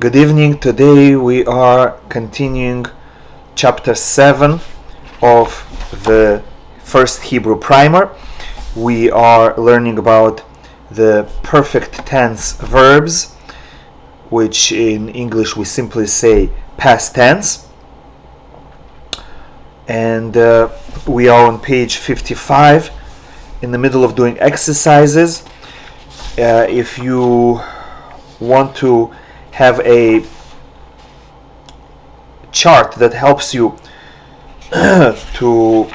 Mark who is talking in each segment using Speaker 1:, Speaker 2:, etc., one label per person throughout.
Speaker 1: Good evening. Today we are continuing chapter 7 of the first Hebrew primer. We are learning about the perfect tense verbs, which in English we simply say past tense. And we are on page 55 in the middle of doing exercises. If you want to have a chart that helps you to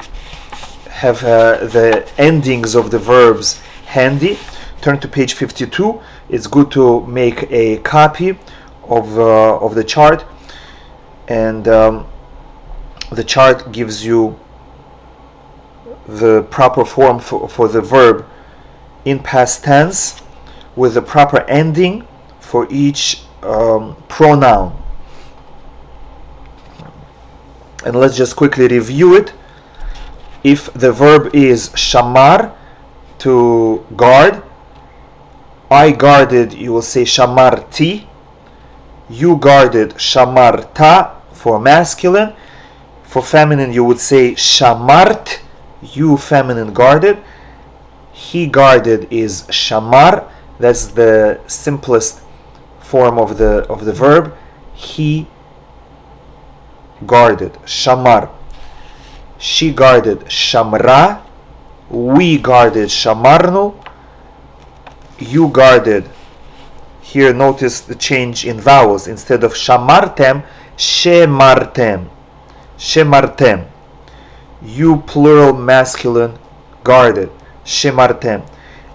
Speaker 1: have the endings of the verbs handy, turn to page 52. It's good to make a copy of the chart, and the chart gives you the proper form for the verb in past tense with the proper ending for each pronoun. And let's just quickly review it. If the verb is shamar, to guard, I guarded, you will say shamarti. You guarded, shamarta, for masculine. For feminine you would say shamart, you feminine guarded. He guarded is shamar. That's the simplest form of the verb. He guarded, shamar. She guarded, shamra. We guarded, shamarnu. You guarded. Here notice the change in vowels. Instead of shamartem, shemartem. Shemartem. You plural masculine guarded, shemartem.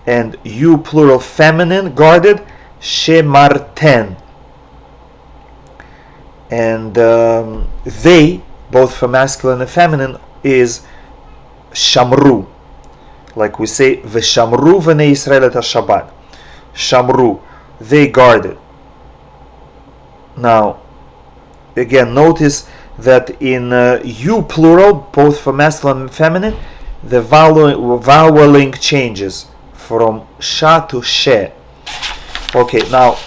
Speaker 1: And you plural feminine guarded, shemarten. And they, both for masculine and feminine, is shamru. Like we say, v'shamru v'nei Yisrael et ha-Shabbat. Shamru, they guarded. Now, again, notice that in you plural, both for masculine and feminine, the voweling changes from sha to she. Okay, now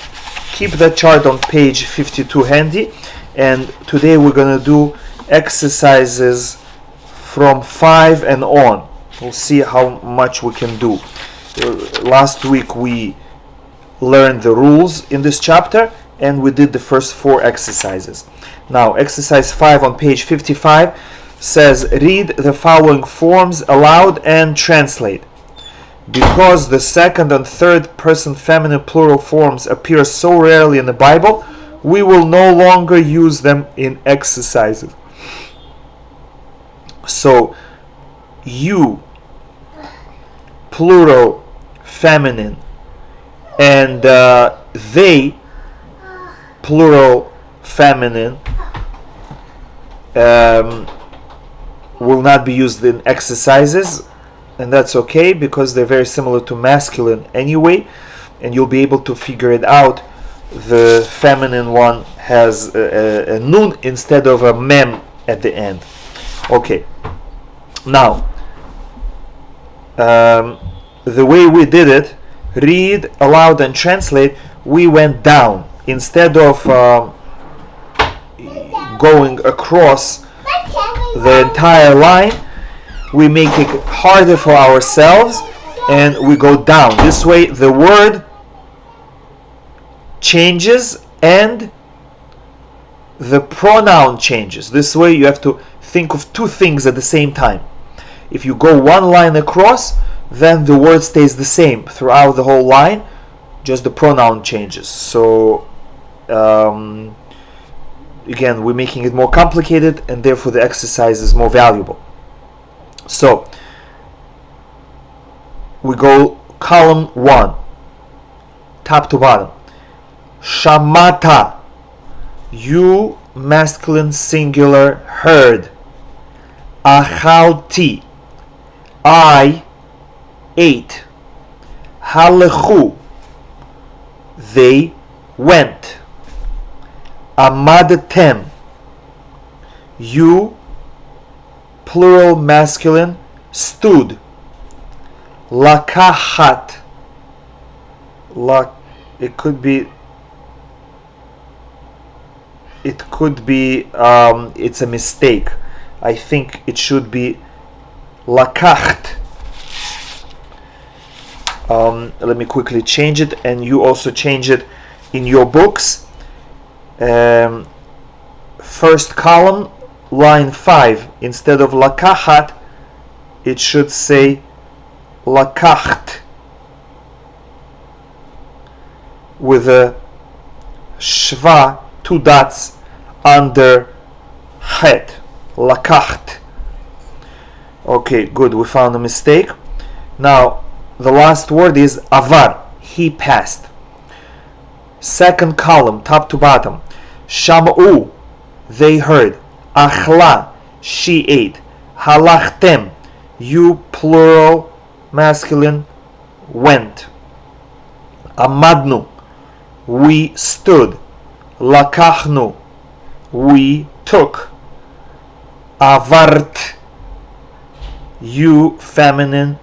Speaker 1: keep the chart on page 52 handy, and today we're going to do exercises from 5 and on. We'll see how much we can do. Last week we learned the rules in this chapter and we did the first 4 exercises. Now exercise 5 on page 55 says, read the following forms aloud and translate. Because the second and third person feminine plural forms appear so rarely in the Bible, we will no longer use them in exercises. So, you, plural feminine, and they, plural feminine, will not be used in exercises. And that's okay, because they're very similar to masculine anyway, and you'll be able to figure it out. The feminine one has a nun instead of a mem at the end. Okay, now the way we did it, read aloud and translate, we went down. Instead of going across the entire line, we make it harder for ourselves and we go down. This way the word changes and the pronoun changes. This way you have to think of 2 things at the same time. If you go one line across, then the word stays the same throughout the whole line, just the pronoun changes. So again, we're making it more complicated and therefore the exercise is more valuable. So we go column 1, top to bottom. Shamata, you masculine singular heard. Achalti, I ate. Halechu, they went. Amadtem, you plural masculine stood. Lakahat, it could be it could be, it's a mistake. I think it should be lakacht. Let me quickly change it, and you also change it in your books. First column, line 5, instead of lakahat, it should say lakacht, with a shva, 2 dots under het. Lakacht. Okay, good, we found a mistake. Now the last word is avar, he passed. Second column, top to bottom. Sham'u, they heard. Achla, she ate. Halachtem, you plural masculine went. Amadnu, we stood. Lakachnu, we took. Avart, you feminine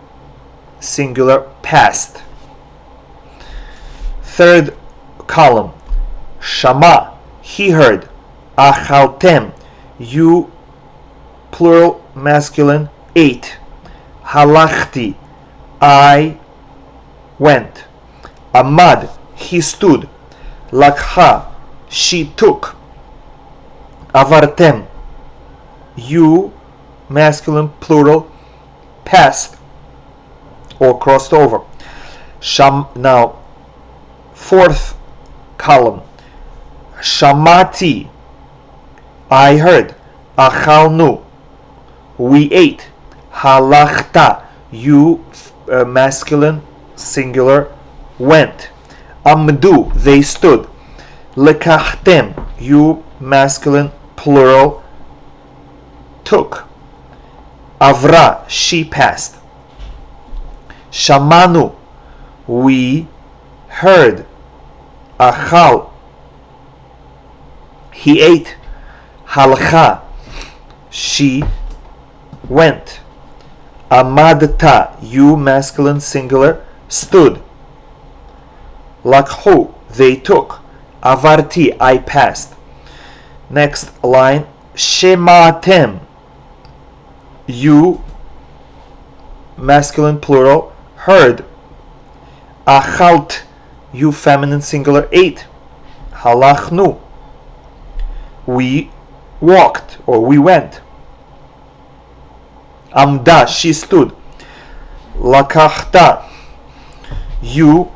Speaker 1: singular passed. Third column, Shama, he heard. Achaltem, you plural masculine ate. Halachti, I went. Amad, he stood. Lakha, she took. Avartem, you masculine plural passed or crossed over. Now fourth column, Shamati, I heard. Achalnu, we ate. Halachta, you masculine singular went. Amdu, they stood. Lekachtem, you masculine plural took. Avra, she passed. Shamanu, we heard. Achal, he ate. Halcha, she went. Amadta, you masculine singular stood. Lakhu, they took. Avarti, I passed. Next line, Shematem, you masculine plural heard. Achalt, you feminine singular ate. Halachnu, we walked or we went. Amda, she stood. Lakachta, you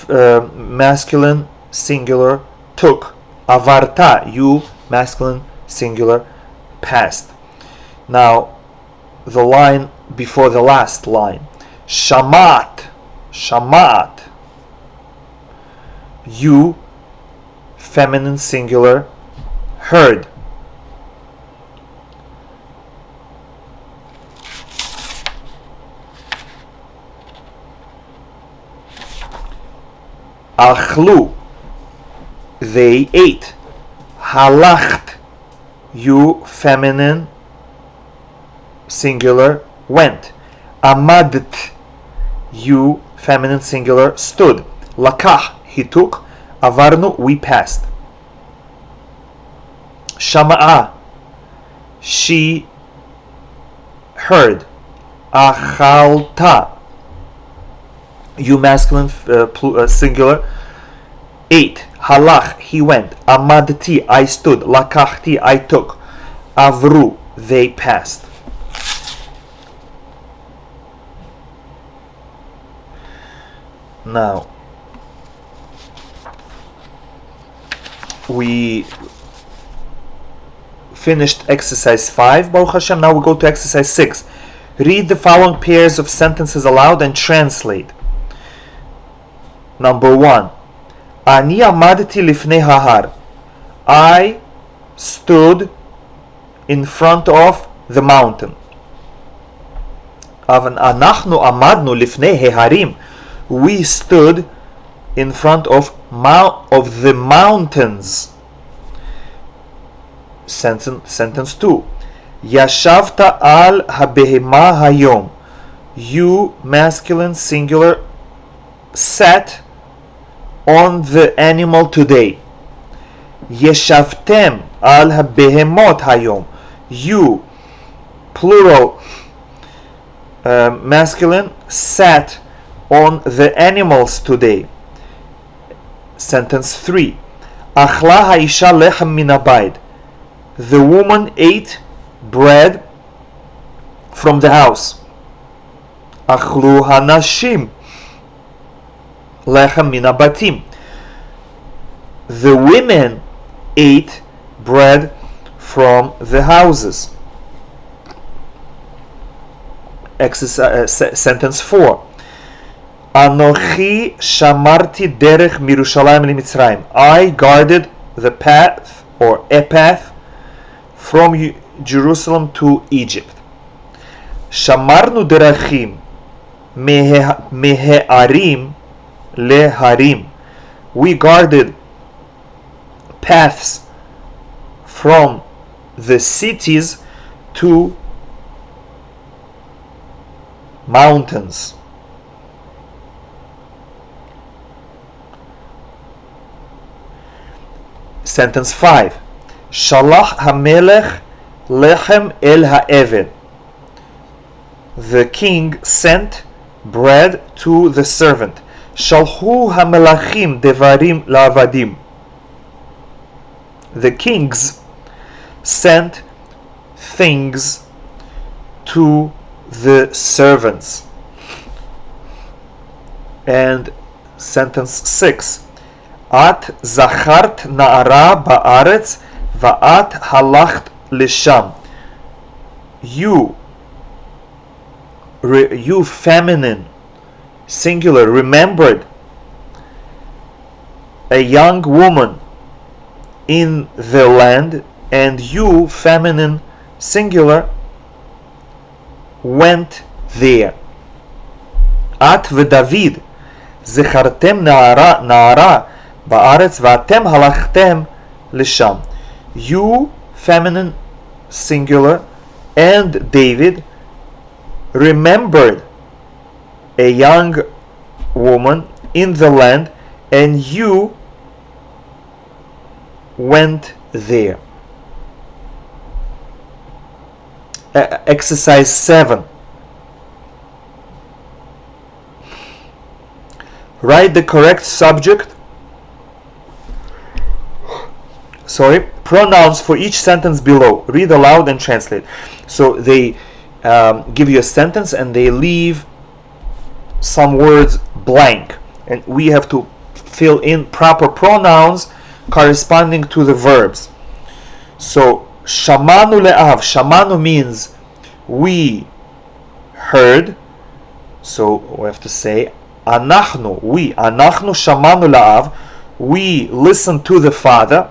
Speaker 1: masculine singular took. Avarta, you masculine singular passed. Now the line before the last line, Shamat, Shamat, you feminine singular heard. Achlu, they ate. Halacht, you feminine singular went. Amadt, you feminine singular stood. Lakah, he took. Avarnu, we passed. Shama'a, she heard. Achalta, you masculine singular ate. Halach, he went. Amadti, I stood. Lakachti, I took. Avru, they passed. Now we finished exercise 5, Baruch Hashem. Now we go to exercise 6. Read the following pairs of sentences aloud and translate. Number 1. Ani amadti lifnei hahar. I stood in front of the mountain. Anachnu amadnu lifnei heharim. We stood in front of the mountains. Sentence 2. Yashavta al habehema hayom. You masculine singular sat on the animal today. ישבתם על הבהמות היום. You, plural, masculine, sat on the animals today. Sentence 3. אכלה האישה לחם מן הבית. The woman ate bread from the house. אכלו הנשים לחם מן הבתים. The women ate bread from the houses. Sentence 4. אנוכי שמרתי דרך מירושלים למצרים. I guarded the path or a path from Jerusalem to Egypt. שמרנו דרכים מהערים להרים. We guarded paths from the cities to mountains. Sentence 5. שלח המלך לחם אל העבד. The king sent bread to the servant. שלחו המלכים דברים לעבדים. The kings sent things to the servants. And sentence 6. את זכרת נערה בארץ ואת הלכת לשם. You feminine, singular, remembered a young woman in the land, and you, feminine, singular, went there. את ודוד זכרתם נערה בארץ ואתם הלכתם לשם. You, feminine, singular, and David remembered a young woman in the land, and you went there. Exercise 7. Write the correct subject, pronouns for each sentence below. Read aloud and translate. So they give you a sentence and they leave some words blank, and we have to fill in proper pronouns corresponding to the verbs. So shamanu le'av. Shamanu means we heard, so we have to say anachnu. We, anachnu shamanu le'av, we listened to the Father.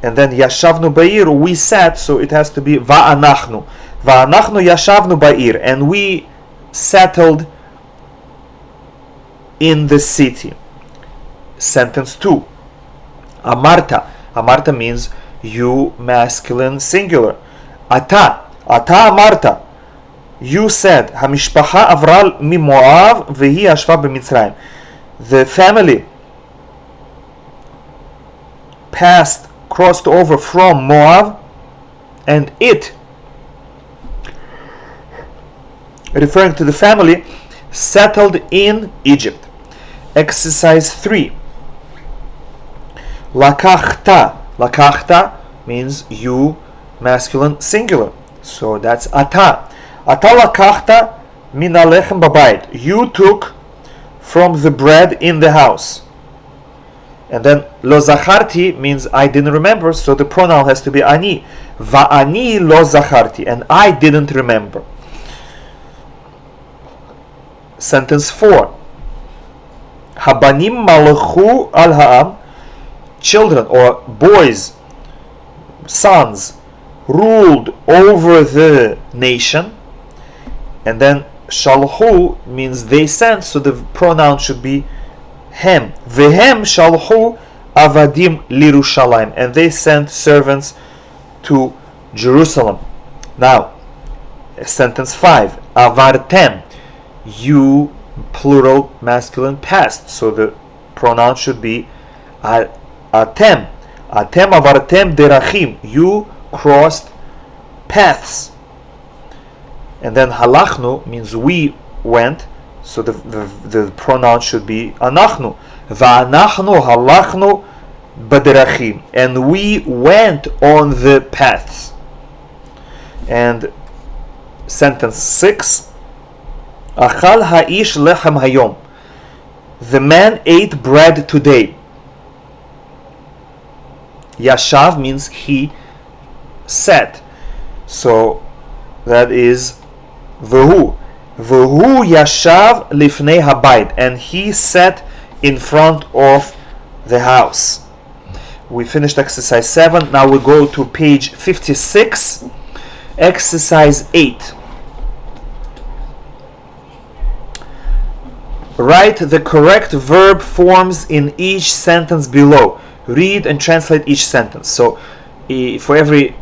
Speaker 1: And then yashavnu ba'ir, we sat, so it has to be va'anachnu. Va'anachnu yashavnu ba'ir, and we settled in the city. Sentence 2. Amarta. Amarta means you, masculine, singular. Ata amarta. You said, Hamishpacha avral mimoav vehi ashva b'mitzrayim. The family crossed over from Moab, and it, referring to the family, settled in Egypt. Exercise 3. Lakachta. Lakachta means you, masculine, singular. So that's ata. Ata lakachta min alechem babayit. You took from the bread in the house. And then lo zacharti means I didn't remember, so the pronoun has to be ani. Va'ani lo zacharti, and I didn't remember. Sentence 4. Habanim malchu al ha'am. Children or boys, sons, ruled over the nation. And then shalhu means they sent, so the pronoun should be hem. Vehem shalhu avadim lirushalayim, and they sent servants to Jerusalem. Now, sentence 5. Avartem. You, plural, masculine, past, so the pronoun should be atem. Atem avartem derachim. You crossed paths. And then halachnu means we went, so the pronoun should be anachnu. Va'anachnu halachnu baderachim. And we went on the paths. And sentence 6. Achal ha'ish lechem hayom. The man ate bread today. Yashav means he sat. So that is V'hu. V'hu yashav lifnei habayit. And he sat in front of the house. We finished exercise 7. Now we go to page 56. Exercise 8. Write the correct verb forms in each sentence below. Read and translate each sentence. So for every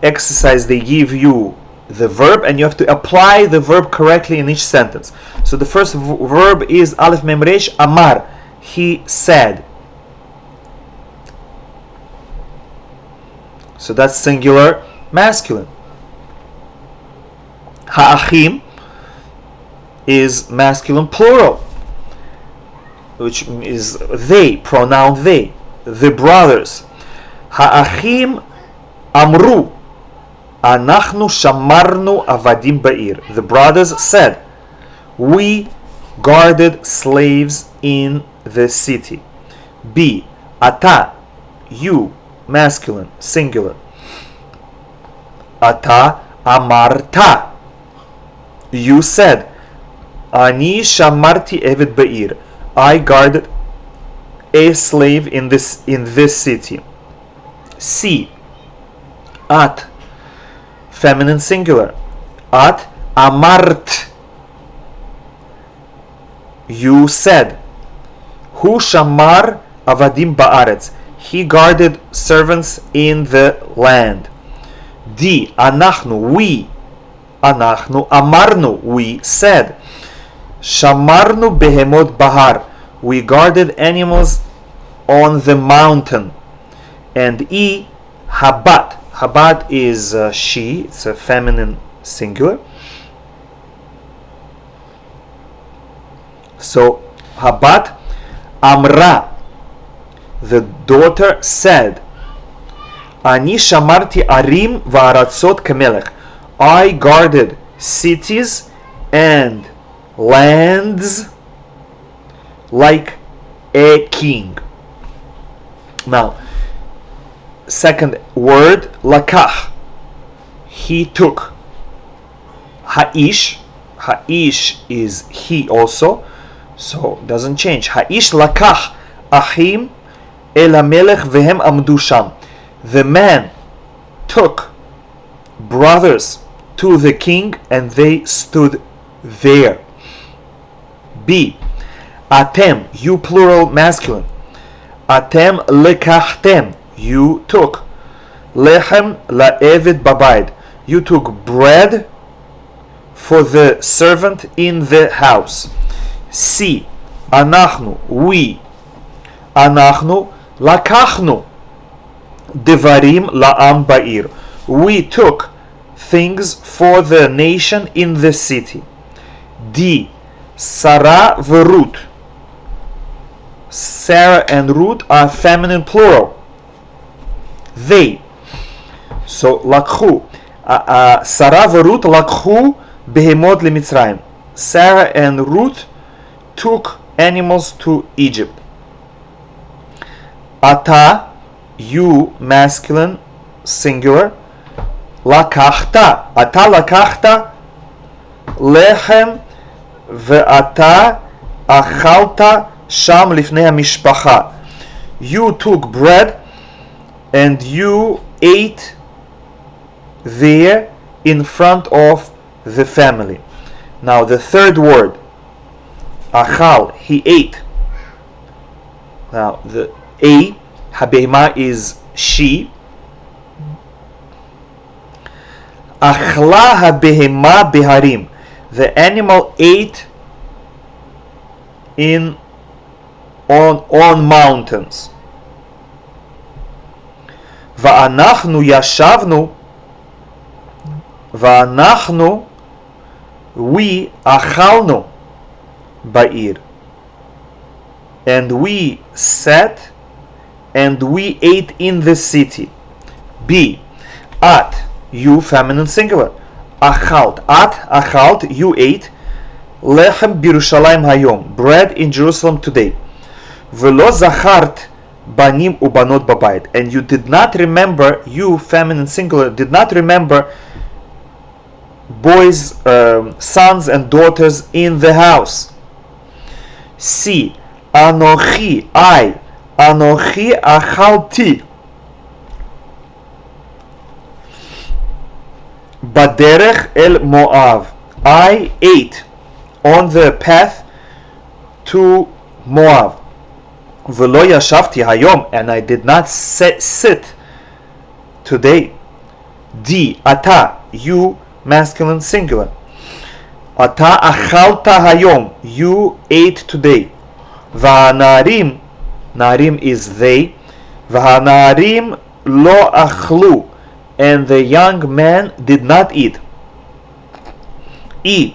Speaker 1: exercise they give you the verb and you have to apply the verb correctly in each sentence. So the first verb is Aleph Mem Resh, Amar. He said. So that's singular masculine. Ha'achim is masculine plural, which is they, pronoun they, the brothers. Ha'achim amru, anachnu shamarnu avadim ba'ir. The brothers said, we guarded slaves in the city. B. Ata, you, masculine, singular. Ata amarta, you said. Ani shamarti eved ba'ir. I guarded a slave in this city. C. At, feminine singular. At amart, you said. Hu shamar avadim ba'aretz. He guarded servants in the land. D. Anachnu, we. Anachnu amarnu, we said. Shamarnu behemot bahar. We guarded animals on the mountain. And E. Habat. Habat is she. It's a feminine singular. So Habat Amra. The daughter said. Ani shamarti arim va'aratzot kamelech. I guarded cities and lands like a king. Now, second word, lakach. He took. Ha'ish. Ha'ish is he also, so doesn't change. Ha'ish lakach achim el hamelech vehem amdu sham. The man took brothers to the king and they stood there. B. Atem, you plural masculine. Atem lekachtem, you took. Lechem la'eved babayit, you took bread for the servant in the house. C. Anachnu, we. Anachnu lakachnu devarim la'am ba'ir. We took things for the nation in the city. D. Sarah v'Ruth. Sarah and Ruth are feminine plural. They. So lakhu. Sarah v'Ruth lakhu behemot leMitzrayim. Sarah and Ruth took animals to Egypt. Ata, you, masculine, singular. Lakachta. Ata lakachta lechem ve'ata achalta sham lifnei hamishpacha. You took bread and you ate there in front of the family. Now the third word, achal, he ate. Now the A, habehma, is she. Achla habehema beharim. The animal ate on mountains. ואנחנו ישבנו, ואנחנו, we אכלנו בעיר. And we sat and we ate in the city. B. At, you feminine singular. אכלת, את אכלת, you ate. לחם בירושלים היום, bread in Jerusalem today. ולא זכרת בנים ובנות בבית. And you did not remember, you feminine singular, did not remember boys, sons and daughters in the house. C. אנוכי, I. אנוכי אכלתי. בדרך אל מואב. I ate on the path to Moab. ולא ישבתי היום, and I did not sit today. D. אתה, you masculine singular. אתה אכלת היום, you ate today. והנערים, נערים is they, והנערים לא אכלו, and the young man did not eat. E.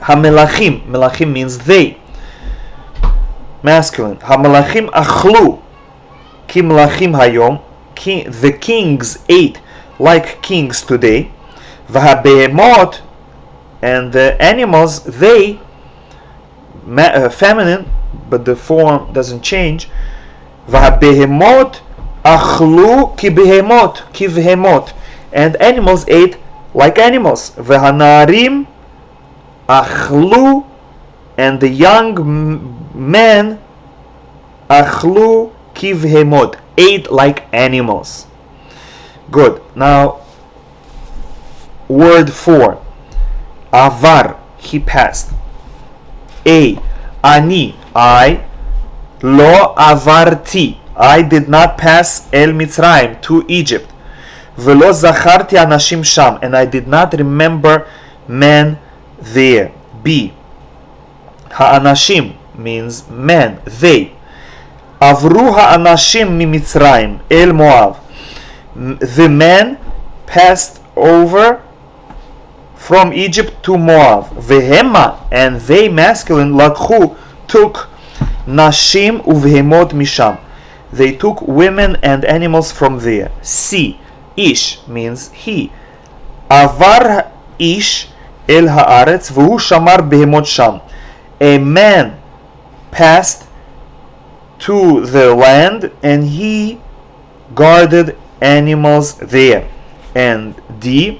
Speaker 1: המלכים, מלכים means they, masculine. המלכים אכלו כי מלכים היום, the kings ate like kings today. והבהמות, and the animals, they, feminine, but the form doesn't change. והבהמות אכלו כבהמות, כבהמות, and animals ate like animals. והנערים אכלו, and the young men אכלו כבהמות, ate like animals. Good. Now, word 4. עבר, he passed. A. אני, I. לא עברתי, I did not pass אל מצרים, to Egypt. ולא זכרתי אנשים שם, and I did not remember men there. B. האנשים means men, they. עברו האנשים ממצרים אל מואב. The men passed over from Egypt to Moab. והמה, and they masculine, לקחו, took נשים ובהמות משם. They took women and animals from there. C. איש means he. עבר איש אל הארץ והוא שמר בהמות שם. A man passed to the land and he guarded animals there. And D.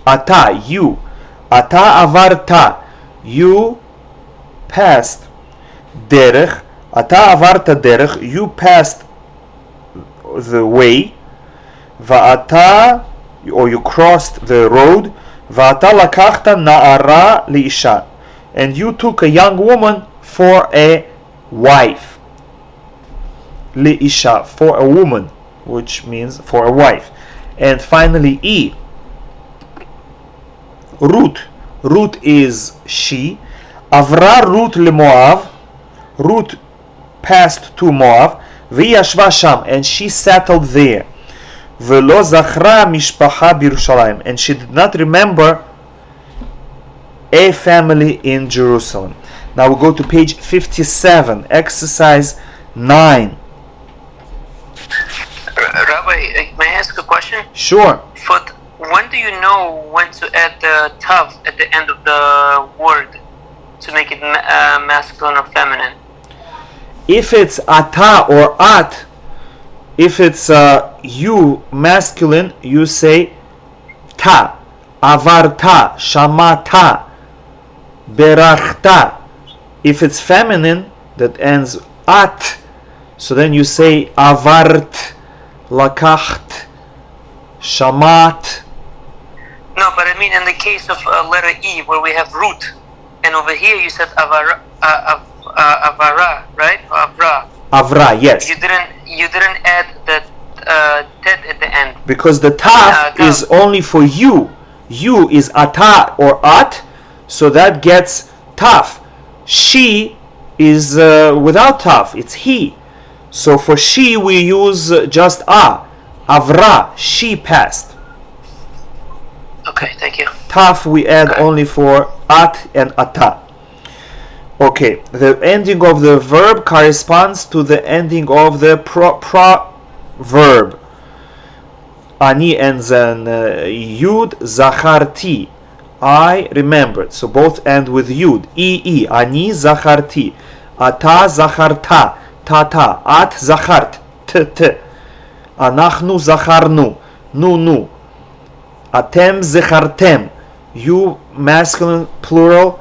Speaker 1: אתה, you. אתה עברת, you passed. דרך, אתה עברת דרך, you passed the way. ואתה, or you crossed the road. ואתה לקחת נערה לאישה. And you took a young woman for a wife. לאישה, for a woman, which means for a wife. And finally E. Ruth. Ruth is she. עברה רות למואב. Ruth passed to Moab. והיא ישבה שם, and she settled there. ולא זכרה משפחה בירושלים, and she did not remember a family in Jerusalem. Now we go to page 57, exercise 9.
Speaker 2: Rabbi, may I ask a question?
Speaker 1: Sure.
Speaker 2: When do you know when to add the tav at the end of the word to make it masculine or feminine?
Speaker 1: If it's ata or at, if it's you masculine, you say ta, avarta, shamata, berachta. If it's feminine, that ends at, so then you say avart, lakacht, shamat.
Speaker 2: No, but I mean in the case of letter E, where we have root, and over here you said avara, right? Avra.
Speaker 1: Avra, yes.
Speaker 2: You didn't add the tet at the end.
Speaker 1: Because the taf is only for you. You is ata or at, so that gets taf. She is without taf, it's he. So for she we use just a. Avra, she passed.
Speaker 2: Okay, thank you.
Speaker 1: Taf we add
Speaker 2: Okay.
Speaker 1: only for at and ata. Okay, the ending of the verb corresponds to the ending of the proverb. Ani ends on yud, zacharti. I remembered. So both end with yud. I. Ani zacharti. Ata zacharta. Tata. At zachart. T. Anachnu zacharnu. Nu. Atem zachartem. You, masculine, plural,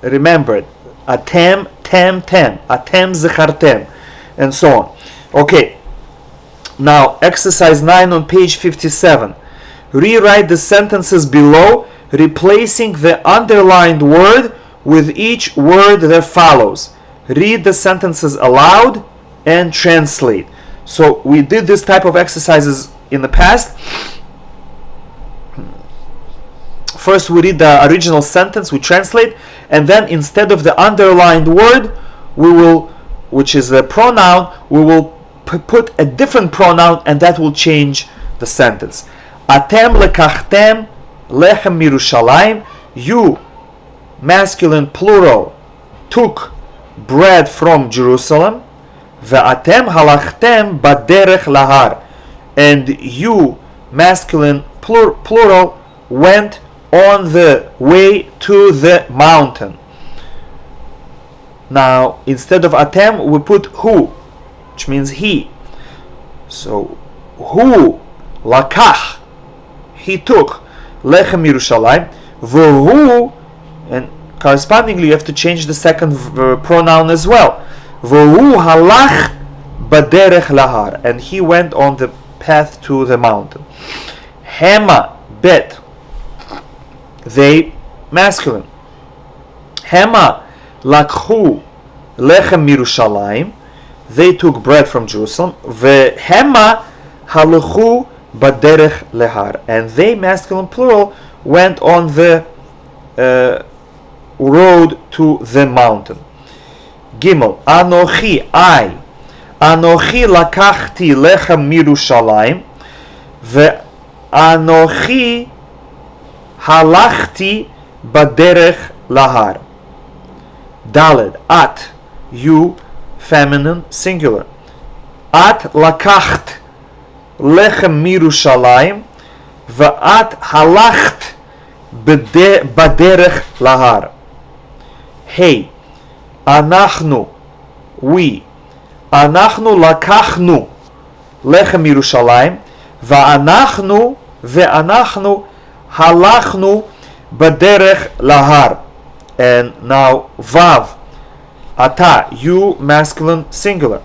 Speaker 1: remembered. Atem, tem. Atem zachartem. And so on. Okay. Now, exercise 9 on page 57. Rewrite the sentences below, replacing the underlined word with each word that follows. Read the sentences aloud and translate. So we did this type of exercises in the past. First we read the original sentence, we translate, and then instead of the underlined word, we will, which is the pronoun, we will put a different pronoun, and that will change the sentence. Atem lekachtem lechem mirushalayim. You, masculine plural, took bread from Jerusalem. Ve'atem halachtem baderech lahar. And you, masculine plural, went on the way to the mountain. Now, instead of atem, we put who, which means he. So, who lakach, he took lechem Yerushalayim, v'hu, and correspondingly you have to change the second pronoun as well. V'hu halach baderech lahar, and he went on the path to the mountain. Hema, bet, they, masculine. Hema lakhu lechem Yerushalayim, they took bread from Jerusalem. Vehema haluchu baderech lehar, and they, masculine plural, went on the road to the mountain. Gimel, anochi, I, anochi lakachti lechem mirushalayim, ve'anochi halachti baderech lahar. Daled, at, you, feminine, singular. At lakacht lechem mirushalayim, ve'at halacht baderech lahar. Hey, anachnu, we, anachnu lakachnu lechem mirushalayim, ve'anachnu halachnu baderech lahar. And now vav, ata, you, masculine, singular.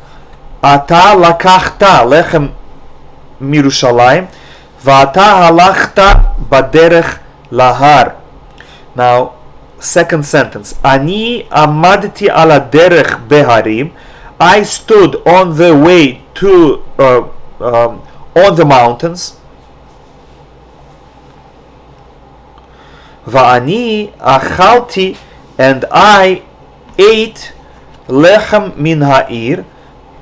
Speaker 1: Ata lakachta lechem mirushalayim, va'ata halachta baderech lahar. Now, second sentence. Ani amadti ala derech beharim. I stood on the way to on the mountains. Va'ani achalti, and I ate lechem min ha'ir.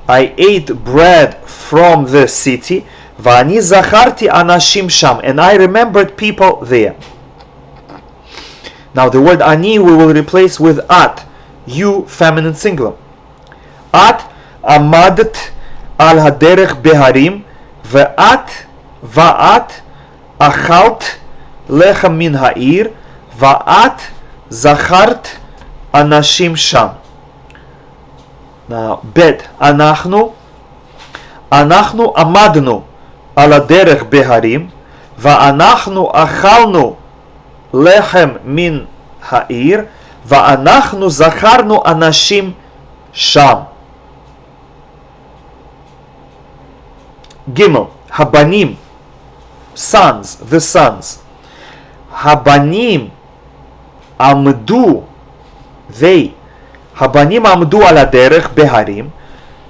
Speaker 1: I ate bread from the city. Va'ani zacharti anashim sham, and I remembered people there. Now the word ani we will replace with at, you, feminine, singular. At amadet al haderech beharim, va'at achalt lechem min ha'ir, va'at zachart anashim sham. Now, bet, anachnu amadnu ala derech beharim, va'anachnu achalnu lechem min ha'ir, va'anachnu zacharnu anashim sham. Gimel, habanim, sons, the sons. Habanim amdu, they. Habanim amdu ala derech beharim,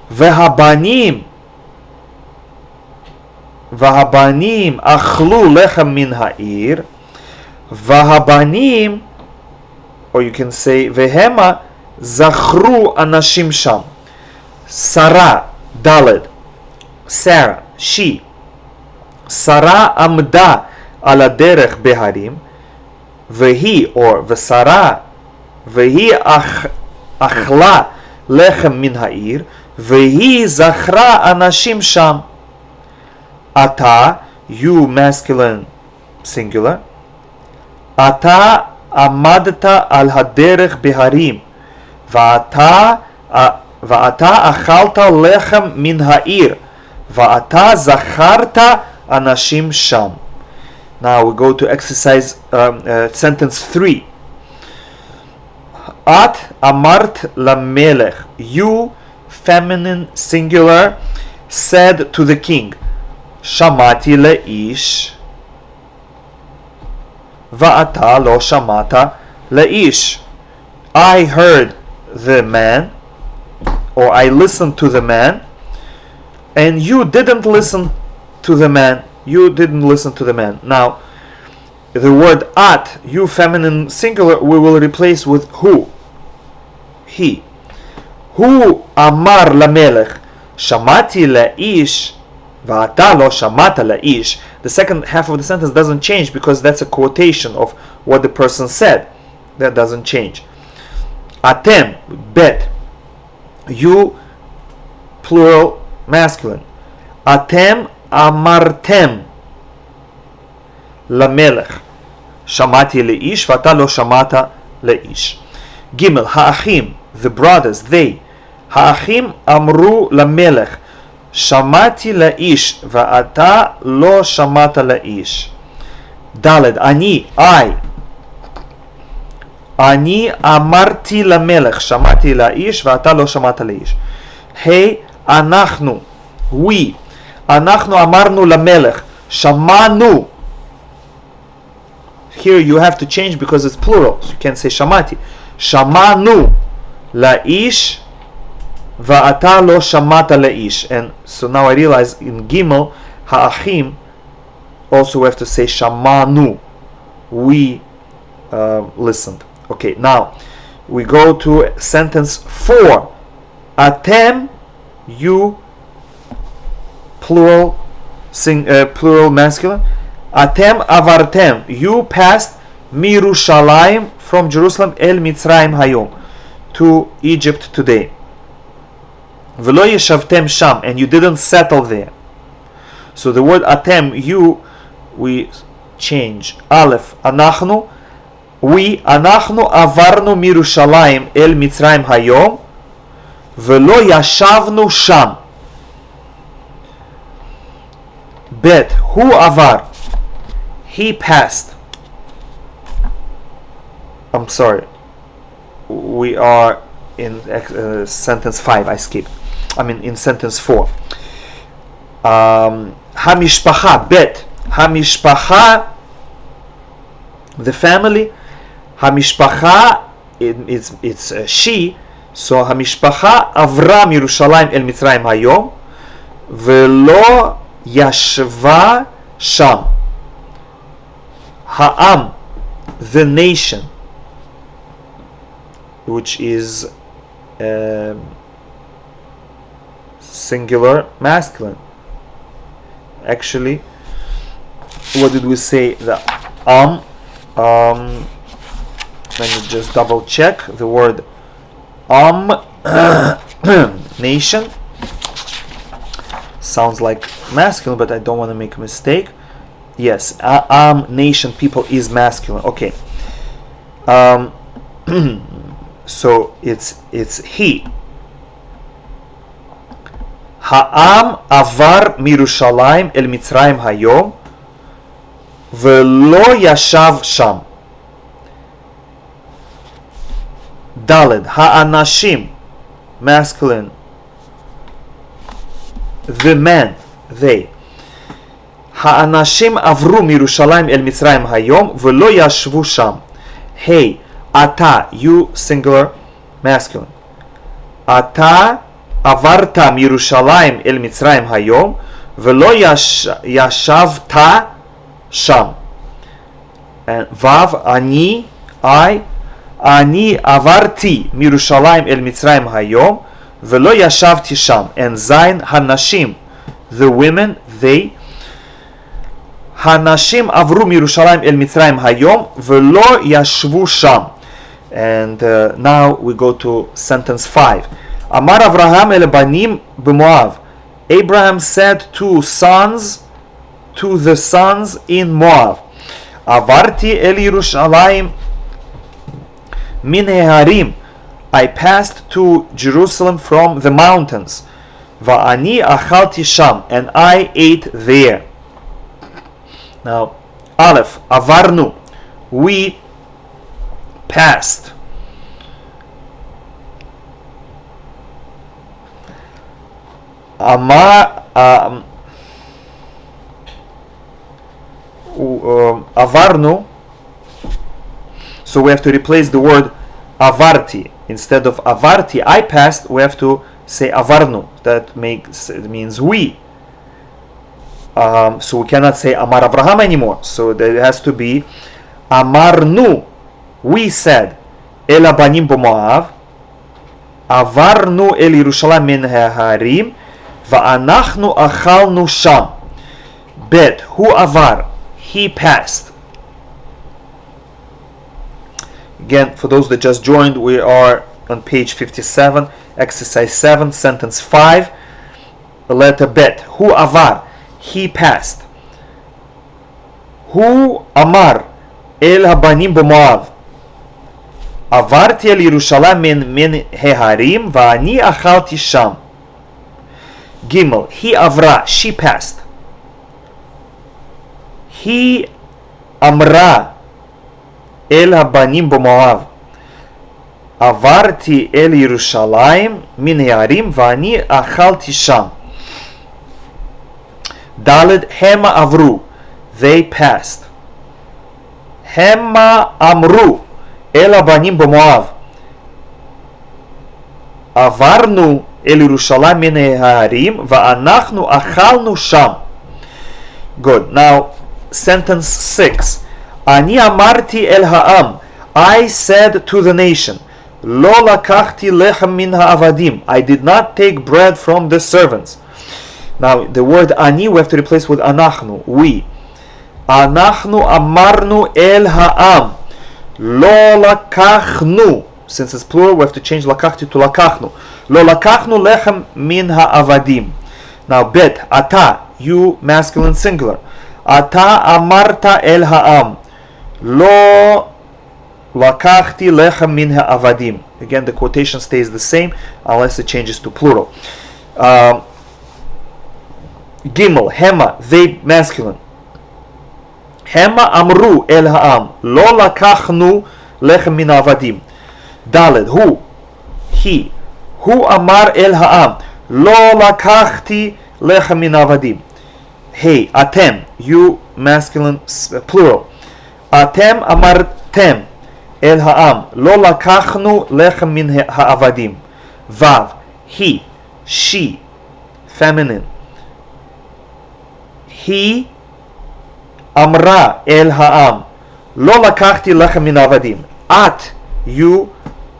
Speaker 1: vehabanim achlu lechem min ha'ir, vahabanim, or you can say vehema zachru anashim sham. Sarah, daled, Sarah, she. Sarah amda ala derech beharim, vehi, or vesara, vehi achla lechem min ha'ir, vehi zachra anashim sham. Ata, you masculine singular. Ata amadta al haderech beharim, va'ata achalta lechem min ha'ir, va'ata zacharta anashim sham. Now we go to exercise sentence 3. At amart lamelech, you feminine singular said to the king, Shamati leish, va'ata lo shamata leish. I heard the man, or I listened to the man, and you didn't listen to the man. You didn't listen to the man. Now, the word at, you feminine singular, we will replace with who. He. Hu amar lamelech, shamati leish, va'ata lo shamata leish. The second half of the sentence doesn't change because that's a quotation of what the person said. That doesn't change. Atem, bet. You, plural, masculine. Atem amartem lamelech, shamati leish, va'ata lo shamata leish. Gimel, ha'achim, the brothers, they. Ha'achim amru lamelech, shamati leish, va'ata lo shamata leish. Daled, ani, I. Ani amarti lamelech, shamati leish, va'ata lo shamata leish. Hey, anachnu, we. Anachnu amarnu lamelech, shamanu. Here you have to change because it's plural, so you can't say shamati. Shamanu laish, va'ata lo shamata leish. And so now I realize in Gimel, ha'achim, also we have to say shamanu. We listened. Okay, now we go to sentence 4. Atem, you, plural, plural masculine. Atem avartem, you passed Mirushalayim, from Jerusalem, El Mitzrayim hayom, to Egypt today. V'lo yeshavtem sham, and you didn't settle there. So the word atem, you, we change. Aleph, anachnu, we, anachnu avarnu Mirushalayim El Mitzrayim hayom, v'lo yashavnu sham. Bet, hu avar, he passed. I'm sorry, we are in sentence 5, I skipped. I mean in sentence 4. Hamishpacha, bet, Hamishpacha, the family. Hamishpacha, it's she, so Hamishpacha avra Yerushalayim el Mitzrayim hayom, velo yashva sham. Ha'am, the nation, which is singular masculine. Actually, what did we say? The let me just double check the word nation sounds like masculine, but I don't want to make a mistake. Yes, nation, people is masculine. Okay. So it's he. Ha'am avar Mirushalayim el Mitzrayim hayom, velo yashav sham. Daled, ha'anashim, masculine, the men, they. Ha'anashim avru Mirushalayim el Mitzrayim hayom, velo yashvu sham. Hey, ata, you, singular, masculine. Ata avarta Mirushalayim el Mitzrayim hayom, velo yashavta sham. And vav, ani, I. Ani avarti Mirushalayim el Mitzrayim hayom, velo yashavti sham. And zayin, hanashim, the women, they. Hanashim avru mirushalayim el Mitzrayim hayom velo yashvu sham. And now we go to sentence 5. Amar Avraham el banim b'Moav. Abraham said to the sons in Moab, Avarti el Yerushalayim min harim. I passed to Jerusalem from the mountains. Va'ani achalti sham, and I ate there. Now, Aleph, avarnu, we passed. Avarnu, so we have to replace the word avarti. Instead of avarti, I passed, we have to say avarnu. That means we. So we cannot say Amar Avraham anymore. So there has to be Amarnu, we said, El Abanim B'Moav, Avarnu El Yerushalayim min harim, Va'anachnu achalnu sham. Bet, hu avar, he passed. Again, for those that just joined, we are on page 57, exercise 7, sentence 5, the letter bet, hu avar, he passed. Hu amar el habanim b'Moav, avarti el Yerushalayim min harim, va'ani achalti sham. Gimel, he avra, she passed. He amra el habanim b'Moav, avarti el Yerushalayim min harim, va'ani achalti sham. Daled, hema avru, they passed. Hema amru el habanim b'Moav, avarnu el Yerushalayim min harim, va'anachnu achalnu sham. Good. Now, sentence 6. Ani amarti el ha'am, I said to the nation, Lo lakachti lechem min ha'avadim, I did not take bread from the servants. Now, the word ani we have to replace with anachnu, we. Anachnu amarnu el ha'am, Lo lakachnu. Since it's plural, we have to change lakachti to lakachnu. Lo lakachnu lechem min ha'avadim. Now, bet, ata, you, masculine singular. Ata amarta el ha'am, Lo lakachti lechem min ha'avadim. Again, the quotation stays the same unless it changes to plural. Gimel, hema, they, masculine. Hema amru el ha'am, Lo lakachnu lechem min ha'avadim. Daled, who, he. Hu amar el ha'am, Lo lakachti lechem min ha'avadim. Hey, atem, you, masculine, plural. Atem amartem el ha'am, Lo lakachnu lechem min ha'avadim. Vav, he, she, feminine. He amra el ha'am, Lo lakachti lechem min ha'avadim. At, you,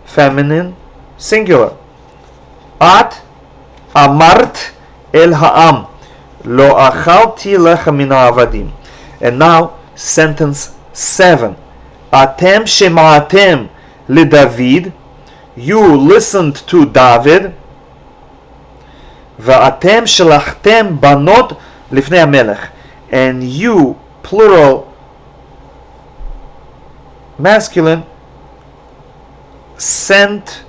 Speaker 1: feminine, singular. At amart el ha'am, Lo achalti lechem min ha'avadim. And now, sentence 7. Atem shema'atem leDavid, you listened to David. Va'atem shelachtem banot lifnei hamelech, and you, plural, masculine, sent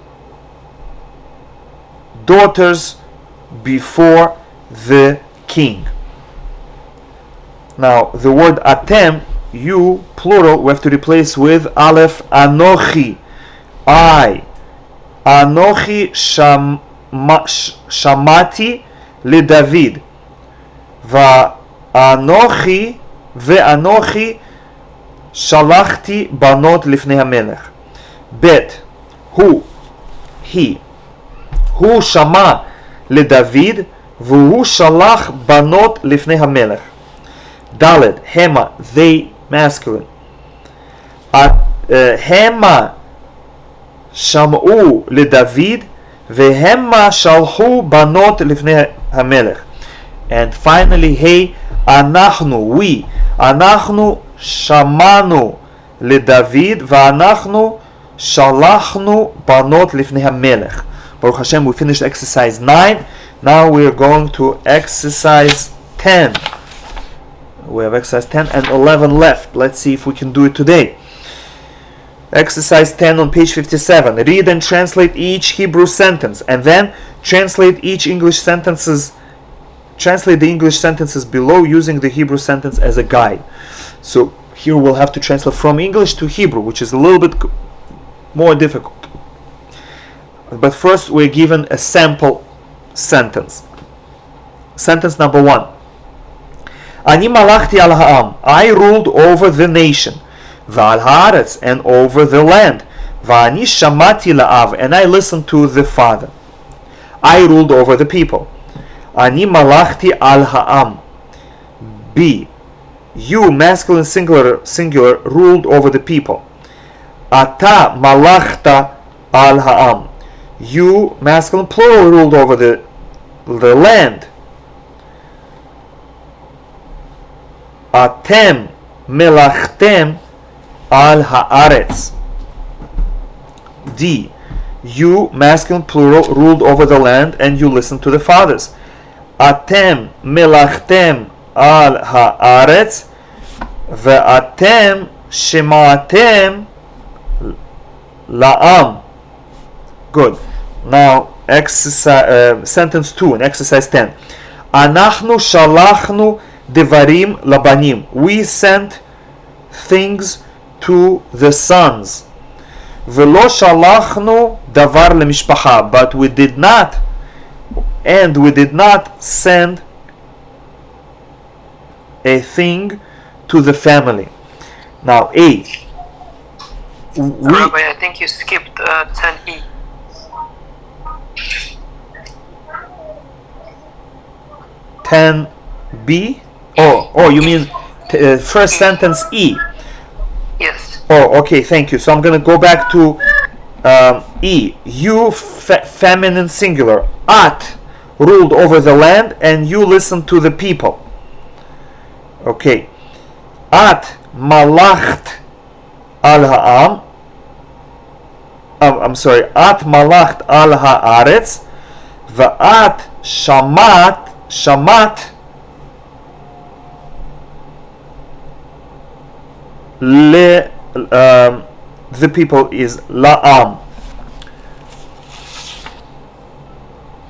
Speaker 1: daughters before the king. Now, the word atem, you, plural, we have to replace with aleph anochi, I. Anochi shamati leDavid. Ve'anochi shalachti banot lifnei hamelech. Bet, who, he. Hu shama leDavid, v'hu shalach banot lifnei hamelech. Daled, hema, they, masculine. Hema sham'u leDavid, v'hema shalhu banot lifnei hamelech. And finally, hey, אנחנו, we, אנחנו שמענו לדוד ואנחנו שלחנו בנות לפני המלך. Baruch Hashem, we finished exercise 9. Now we are going to exercise 10. We have exercise 10 and 11 left. Let's see if we can do it today. Exercise 10 on page 57. Read and translate each Hebrew sentence, and then translate the English sentences below using the Hebrew sentence as a guide. So here we'll have to translate from English to Hebrew, which is a little bit more difficult. But first we're given a sample sentence. Sentence number 1. אני מלכתי על העם. I ruled over the nation. ועל הארץ, and over the land. ואני שמעתי לאב, and I listened to the father. I ruled over the people. אני מלכתי על העם. B. You, masculine singular, ruled over the people. אתה מלכת על העם. You, masculine plural, ruled over the land. אתם מלכתם על הארץ. D. You, masculine plural, ruled over the land, and you listened to the fathers. אתם מלכתם על הארץ, ואתם שמעתם לעם. Good. Now, sentence 2 in exercise 10. אנחנו שלחנו דברים לבנים. We sent things to the sons. ולא שלחנו דבר למשפחה. But we did not send a thing to the family. Now, A.
Speaker 2: Rabbi, I think you skipped 10E.
Speaker 1: 10B? Oh, you mean first sentence E?
Speaker 2: Yes.
Speaker 1: Oh, okay, thank you. So I'm going to go back to E. You, feminine singular. At ruled over the land, and you listened to the people. Okay. At malacht al ha'am. I'm sorry. At malacht al ha'aretz. Va'at shamat le the people is la'am.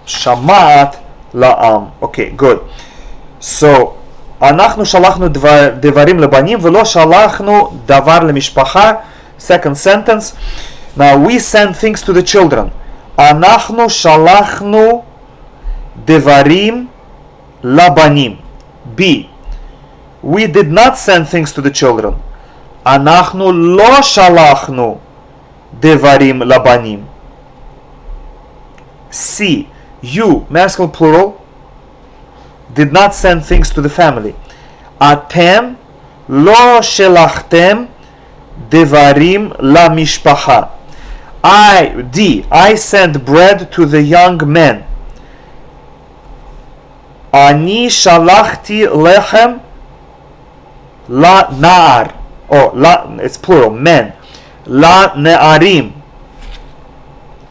Speaker 1: Shamat la'am. Okay, good. So אנחנו שלחנו דברים לבנים ולא שלחנו דבר למשפחה. Second sentence. Now we send things to the children. אנחנו שלחנו דברים לבנים. B. We did not send things to the children. אנחנו לא שלחנו דברים לבנים. C. You, masculine plural, did not send things to the family. אתם לא שלחתם דברים למשפחה. D. I sent bread to the young men. אני שלחתי לחם לנער. It's plural, men. לנערים.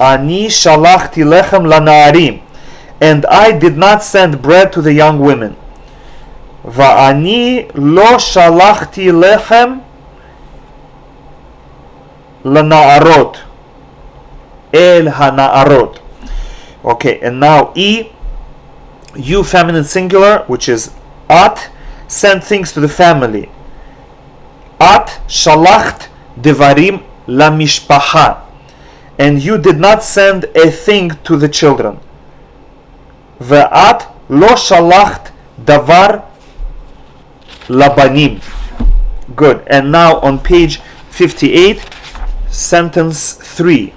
Speaker 1: אני שלחתי לחם לנערים. And I did not send bread to the young women. ואני לא שלחתי לחם לנערות. אל הנערות. Okay, and now E. You, feminine singular, which is at, send things to the family. את שלחת דברים למשפחה. And you did not send a thing to the children. ואת לא שלחת דבר לבנים. Good. And now on page 58, sentence 3.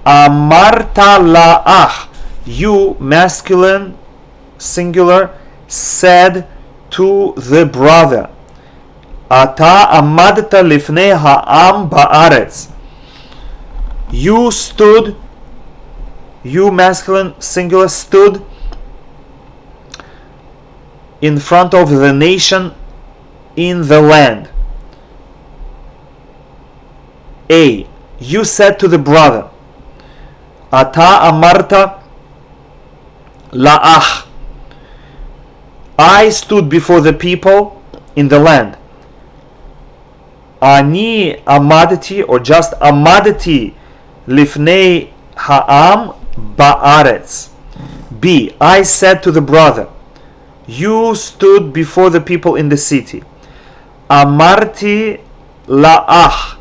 Speaker 1: אמרת לאח. You, masculine singular, said to the brother. אתה עמדת לפני העם בארץ. You stood, you, masculine singular, stood in front of the nation in the land. A. You said to the brother, Ata amarta la'ach. I stood before the people in the land. Ani amadati, or just amadati lifnei ha'am ba'aretz. B. I said to the brother, you stood before the people in the city. Amarti la'ach.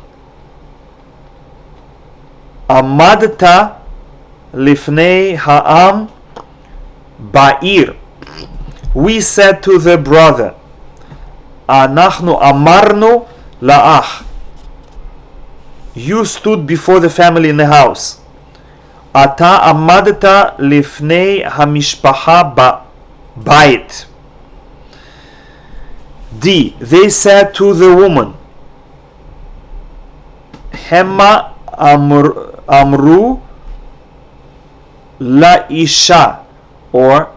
Speaker 1: Amadta lifnei ha'am ba'ir. We said to the brother, Anachnu amarnu la'ach. You stood before the family in the house. Ata amadta lifnei hamishpacha ba'bait. D. They said to the woman, Hema amru la isha, or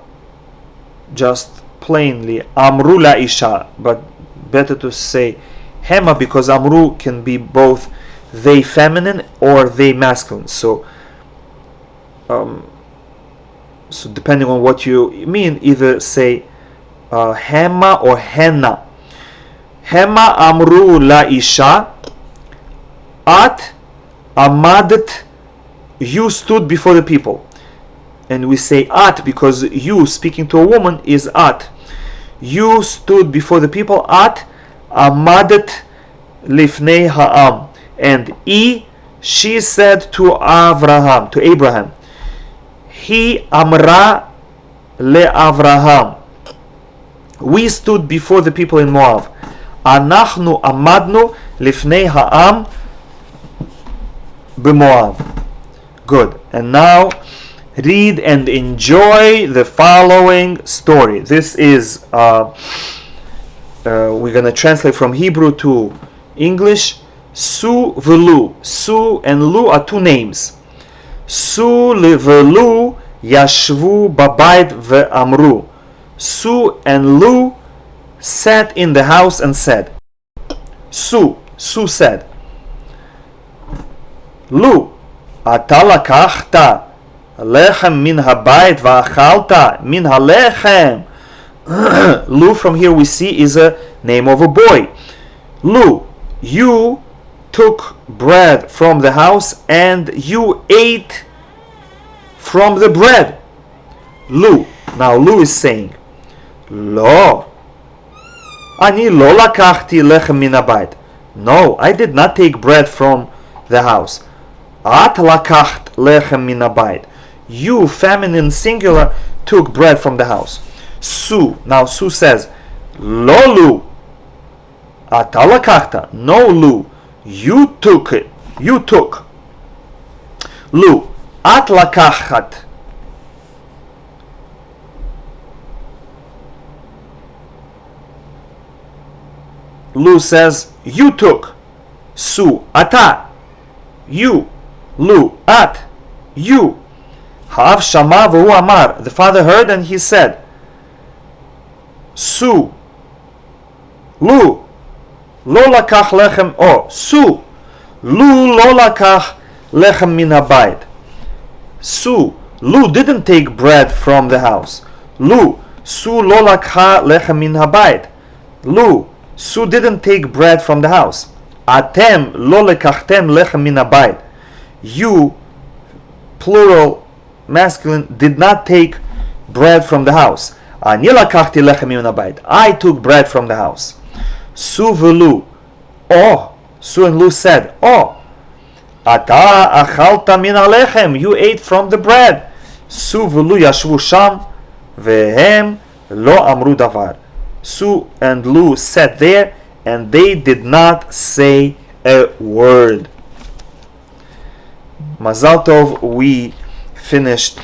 Speaker 1: just plainly amru la isha, but better to say hema, because amru can be both they feminine or they masculine. So depending on what you mean, either say hema or henna. Hema amru la isha, at amadet, you stood before the people. And we say at because you, speaking to a woman, is at. You stood before the people at amadet lifnei ha'am. And E, she said to Abraham, He amra le Avraham. We stood before the people in Moab. Anachnu amadnu lifnei ha'am b'Moab. Good. And now read and enjoy the following story. This is we're going to translate from Hebrew to English. Su v'lu. Su and Lu are two names. Su v'lu yashvu babayit ve'amru. Su and Lu sat in the house and said. Su said, Lu, ata lakachta lechem min habayit va'achalta min halechem. Lu, from here we see, is a name of a boy. Lu, you took bread from the house and you ate from the bread. Lu. Now Lu is saying, Lo, ani lo lakachti lechem min habayit. No, I did not take bread from the house. At lakacht lechem min habayit. You, feminine singular, took bread from the house. Su. Now Su says, Lo Lu. Ata lakachta. No Lu. You took it. You took. Lu. At lakachat. Lu says, you took. Su. Ata. You. Lu. At. You. Ha'av shama v'hu amar. The father heard and he said, Su. Lu. Lo lakach lechem. Oh, Su. Lu lo lakach lechem min habayit. Su. Lu didn't take bread from the house. Lu. Su lo lakha lechem min habayit. Lu. Su didn't take bread from the house. Atem lo lekachtem lechem min habayit. You, plural, masculine, did not take bread from the house. Ani lakachti lechem min habayit. I took bread from the house. Su v'lu. Oh, Su and Lu said, Oh, ata achalta min halechem. You ate from the bread. Su v'lu yashvu sham, vehem lo amru davar. Su and Lu sat there and they did not say a word. Mazal Tov, we finished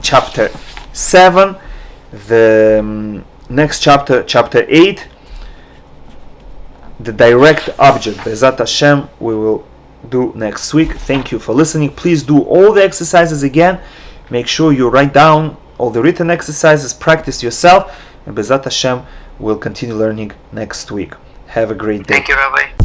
Speaker 1: chapter 7. The next chapter, chapter 8, the direct object, Be'ezat Hashem, we will do next week. Thank you for listening. Please do all the exercises again. Make sure you write down all the written exercises, practice yourself, and Bezat Hashem, we'll continue learning next week. Have a great day.
Speaker 2: Thank you, Rabbi.